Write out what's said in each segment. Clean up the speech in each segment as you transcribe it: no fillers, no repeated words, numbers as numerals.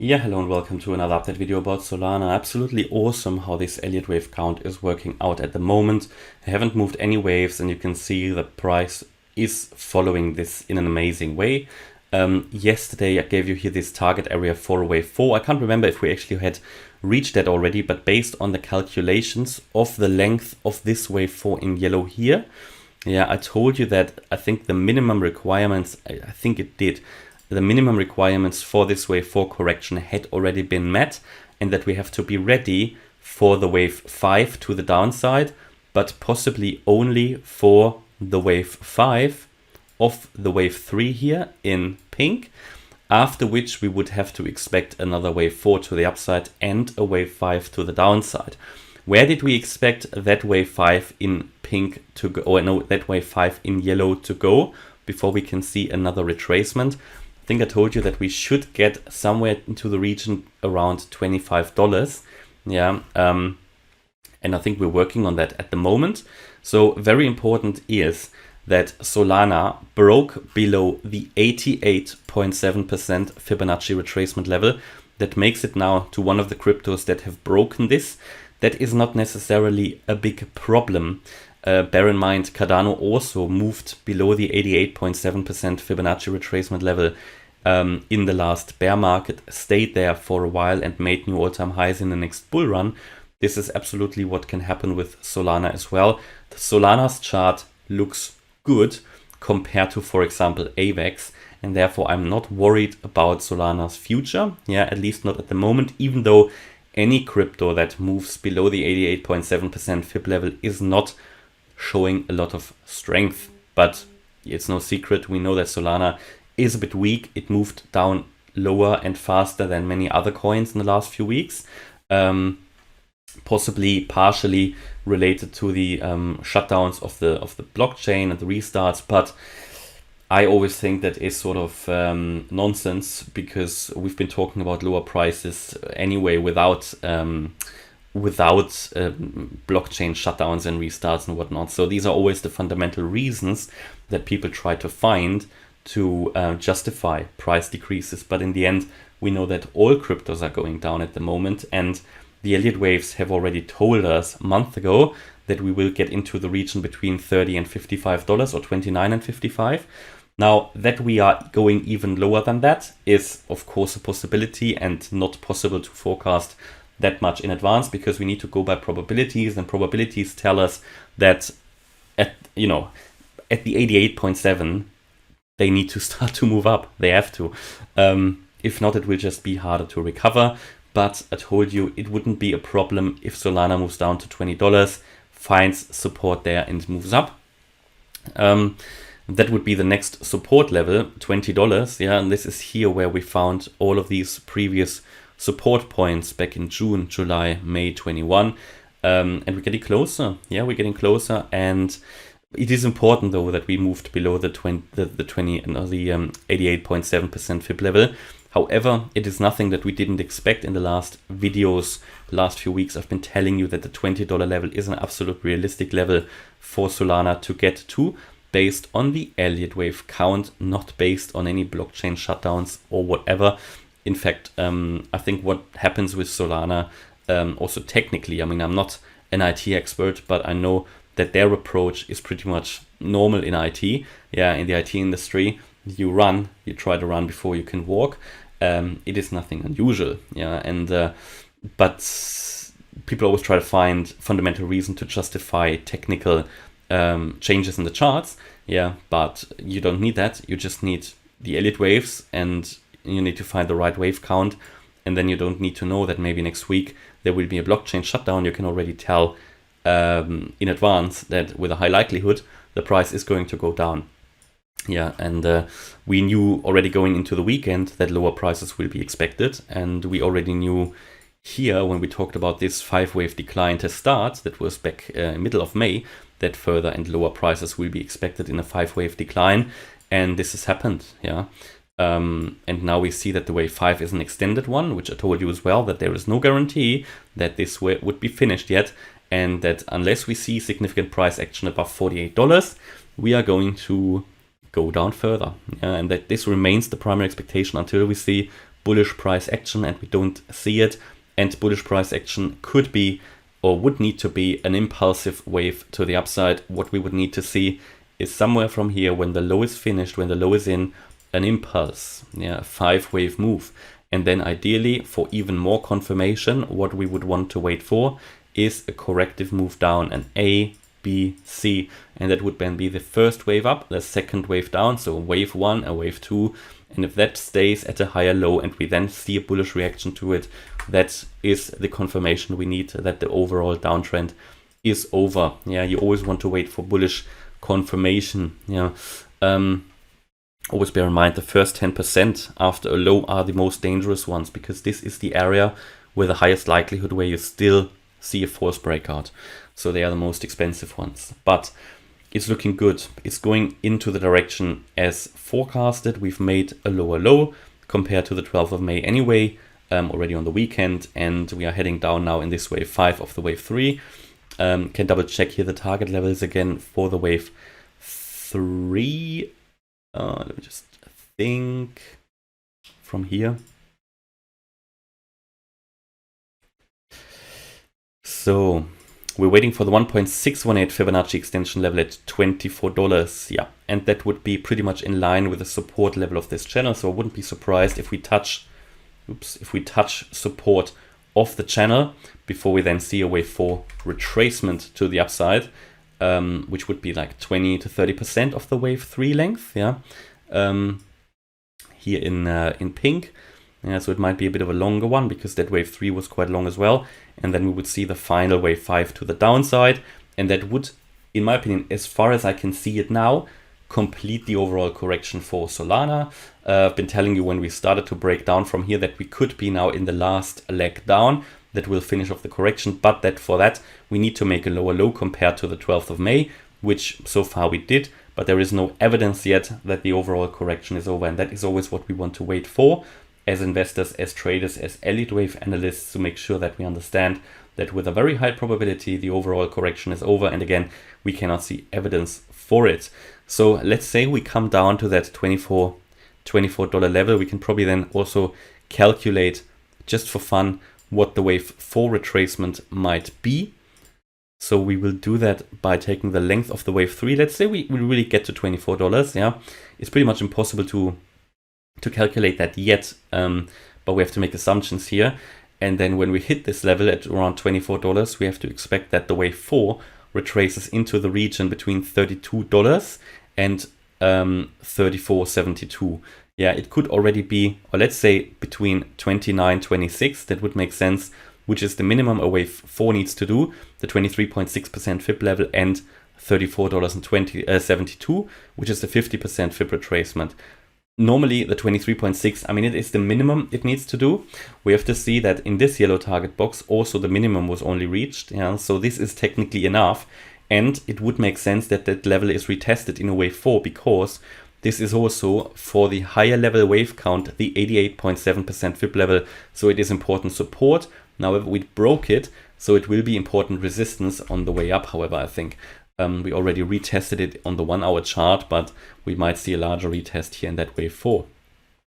Yeah, hello and welcome to another update video about Solana. Absolutely awesome how this Elliott wave count is working out at the moment. I haven't moved any waves and you can see the price is following this in an amazing way. Yesterday I gave you here this target area for wave 4. I can't remember if we actually had reached that already, but based on the calculations of the length of this wave 4 in yellow here, yeah, I told you that I think the minimum requirements, I think it did. The minimum requirements for this wave 4 correction had already been met, and that we have to be ready for the wave 5 to the downside, but possibly only for the wave 5 of the wave 3 here in pink, after which we would have to expect another wave 4 to the upside and a wave 5 to the downside. Where did we expect that wave 5 in pink to go, or no, that wave 5 in yellow to go before we can see another retracement? I think I told you that we should get somewhere into the region around $25. Yeah, and I think we're working on that at the moment. So very important is that Solana broke below the 88.7% Fibonacci retracement level. That makes it now to one of the cryptos that have broken this. That is not necessarily a big problem. Bear in mind, Cardano also moved below the 88.7% Fibonacci retracement level in the last bear market, stayed there for a while and made new all-time highs in the next bull run. This is absolutely what can happen with Solana as well. The Solana's chart looks good compared to, for example, AVAX, and therefore I'm not worried about Solana's future. Yeah, at least not at the moment, even though any crypto that moves below the 88.7% Fib level is not showing a lot of strength. But it's no secret, we know that Solana is a bit weak. It moved down lower and faster than many other coins in the last few weeks, possibly partially related to the shutdowns of the blockchain and the restarts. But I always think that is sort of nonsense, because we've been talking about lower prices anyway without blockchain shutdowns and restarts and whatnot. So these are always the fundamental reasons that people try to find to justify price decreases. But in the end, we know that all cryptos are going down at the moment, and the Elliott waves have already told us a month ago that we will get into the region between $30 and $55, or 29 and 55. Now, that we are going even lower than that is of course a possibility and not possible to forecast that much in advance, because we need to go by probabilities, and probabilities tell us that at the 88.7 they need to start to move up. They have to. If not, it will just be harder to recover. But I told you it wouldn't be a problem if Solana moves down to $20, finds support there and moves up. That would be the next support level, $20. Yeah, and this is here where we found all of these previous support points back in June, July, May 21. And we're getting closer. Yeah, we're getting closer. And it is important though that we moved below the 88.7% Fib level. However, it is nothing that we didn't expect in the last videos, the last few weeks. I've been telling you that the $20 level is an absolute realistic level for Solana to get to, based on the Elliott wave count, not based on any blockchain shutdowns or whatever. In fact, I think what happens with Solana, also technically, I mean, I'm not an IT expert, but I know that their approach is pretty much normal in IT. Yeah, in the IT industry, you try to run before you can walk. It is nothing unusual. Yeah, and but people always try to find fundamental reason to justify technical changes in the charts. Yeah, but you don't need that. You just need the Elliott waves, and you need to find the right wave count. And then you don't need to know that maybe next week there will be a blockchain shutdown. You can already tell in advance that with a high likelihood the price is going to go down. Yeah, and we knew already going into the weekend that lower prices will be expected, and we already knew here when we talked about this 5-wave decline to start, that was back middle of May, that further and lower prices will be expected in a 5-wave decline, and this has happened. Yeah. And now we see that the wave 5 is an extended one, which I told you as well, that there is no guarantee that this would be finished yet, and that unless we see significant price action above $48, we are going to go down further. And that this remains the primary expectation until we see bullish price action and we don't see it. And bullish price action could be or would need to be an impulsive wave to the upside. What we would need to see is somewhere from here, when the low is finished, when the low is in, an impulse, yeah, a 5-wave move. And then ideally, for even more confirmation, what we would want to wait for is a corrective move down, an A, B, C. And that would then be the first wave up, the second wave down, so wave 1, a wave 2. And if that stays at a higher low and we then see a bullish reaction to it, that is the confirmation we need that the overall downtrend is over. Yeah, you always want to wait for bullish confirmation. Yeah. Always bear in mind the first 10% after a low are the most dangerous ones, because this is the area with the highest likelihood where you still see a false breakout. So they are the most expensive ones. But it's looking good. It's going into the direction as forecasted. We've made a lower low compared to the 12th of May anyway, already on the weekend, and we are heading down now in this wave 5 of the wave 3. Can double check here the target levels again for the wave 3. Let me just think from here. So we're waiting for the 1.618 Fibonacci extension level at $24. Yeah, and that would be pretty much in line with the support level of this channel. So I wouldn't be surprised if we touch, support of the channel before we then see a wave 4 retracement to the upside. Which would be like 20 to 30% of the wave 3 length, yeah. Here in pink, yeah. So it might be a bit of a longer one because that wave 3 was quite long as well, and then we would see the final wave 5 to the downside, and that would, in my opinion, as far as I can see it now, complete the overall correction for Solana. I've been telling you when we started to break down from here that we could be now in the last leg down that will finish off the correction, but that for that we need to make a lower low compared to the 12th of May, which so far we did, but there is no evidence yet that the overall correction is over, and that is always what we want to wait for as investors, as traders, as Elliott wave analysts, to make sure that we understand that with a very high probability the overall correction is over, and again we cannot see evidence for it. So let's say we come down to that $24 level. We can probably then also calculate, just for fun, what the wave 4 retracement might be. So we will do that by taking the length of the wave 3. Let's say we really get to $24. Yeah, it's pretty much impossible to calculate that yet, but we have to make assumptions here. And then when we hit this level at around $24, we have to expect that the wave 4 retraces into the region between $32 and $34.72. Yeah, it could already be, or let's say between 29.26, that would make sense, which is the minimum a wave 4 needs to do, the 23.6% Fib level, and $34.72, which is the 50% Fib retracement. Normally the 23.6, I mean, it is the minimum it needs to do. We have to see that in this yellow target box also the minimum was only reached. Yeah, so this is technically enough, and it would make sense that that level is retested in a wave 4, because this is also for the higher level wave count, the 88.7% Fib level. So it is important support. Now we broke it, so it will be important resistance on the way up. However, I think we already retested it on the 1 hour chart, but we might see a larger retest here in that wave 4.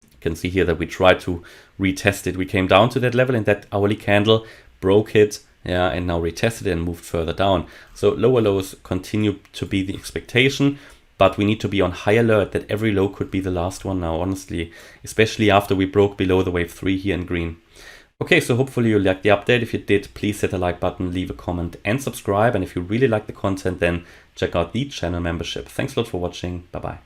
You can see here that we tried to retest it. We came down to that level in that hourly candle, broke it, yeah, and now retested it and moved further down. So lower lows continue to be the expectation, but we need to be on high alert that every low could be the last one now, honestly, especially after we broke below the wave 3 here in green. Okay, so hopefully you liked the update. If you did, please hit the like button, leave a comment and subscribe. And if you really like the content, then check out the channel membership. Thanks a lot for watching. Bye-bye.